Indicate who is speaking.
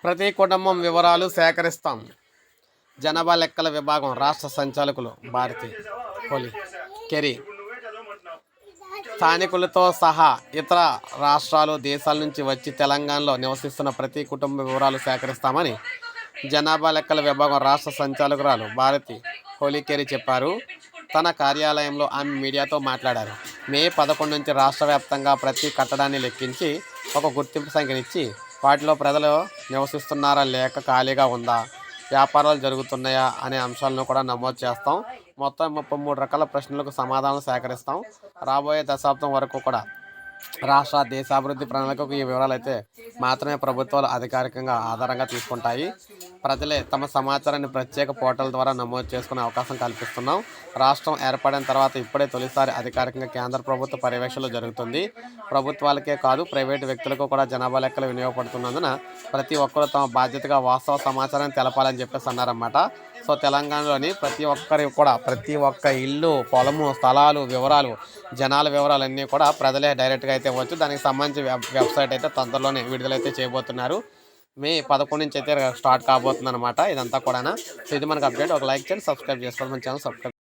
Speaker 1: ప్రతి కుటుంబం వివరాలు సేకరిస్తాం. జనాభా లెక్కల విభాగం రాష్ట్ర సంచాలకులు భారతి హోలీ కెరీ స్థానికులతో సహా ఇతర రాష్ట్రాలు దేశాల నుంచి వచ్చి తెలంగాణలో నివసిస్తున్న ప్రతి కుటుంబ వివరాలు సేకరిస్తామని జనాభా లెక్కల విభాగం రాష్ట్ర సంచాలకురాలు భారతి హోలీకేరి చెప్పారు. తన కార్యాలయంలో ఆమె మీడియాతో మాట్లాడారు. మే 11 నుంచి రాష్ట్ర వ్యాప్తంగా ప్రతి కట్టడాన్ని లెక్కించి ఒక గుర్తింపు సంఖ్యనిచ్చి వాటిలో ప్రజలు నివసిస్తున్నారా లేక ఖాళీగా ఉందా, వ్యాపారాలు జరుగుతున్నాయా అనే అంశాలను కూడా నమోదు చేస్తాం. మొత్తం 33 రకాల ప్రశ్నలకు సమాధానాలు సేకరిస్తాం. రాబోయే దశాబ్దం వరకు కూడా రాష్ట్ర దేశాభివృద్ధి ప్రణాళికకు ఈ వివరాలు అయితే మాత్రమే ప్రభుత్వాలు అధికారికంగా ఆధారంగా తీసుకుంటాయి. ప్రజలే తమ సమాచారాన్ని ప్రత్యేక పోర్టల్ ద్వారా నమోదు చేసుకునే అవకాశం కల్పిస్తున్నాం. రాష్ట్రం ఏర్పడిన తర్వాత ఇప్పుడే తొలిసారి అధికారికంగా కేంద్ర ప్రభుత్వ పర్యవేక్షణలో జరుగుతుంది. ప్రభుత్వాలకే కాదు ప్రైవేటు వ్యక్తులకు కూడా జనాభా లెక్కలు వినియోగపడుతున్నందున ప్రతి ఒక్కరూ తమ బాధ్యతగా వాస్తవ సమాచారాన్ని తెలపాలని చెప్పేసి అన్నారన్నమాట. సో తెలంగాణలోని ప్రతి ఒక్కరికి కూడా ప్రతి ఒక్క ఇల్లు, పొలము, స్థలాలు వివరాలు, జనాల వివరాలన్నీ కూడా ప్రజలే డైరెక్ట్గా అయితే ఇవ్వచ్చు. దానికి సంబంధించి వెబ్సైట్ అయితే తొందరలోనే విడుదలైతే చేయబోతున్నారు. మే 11 నుంచి అయితే స్టార్ట్ కాబోతుంది అనమాట ఇదంతా కూడా. సో ఇది మనకు అప్డేట్. ఒక లైక్ చేయండి, సబ్స్క్రైబ్ చేసుకోండి, మన ఛానల్ సబ్స్క్రైబ్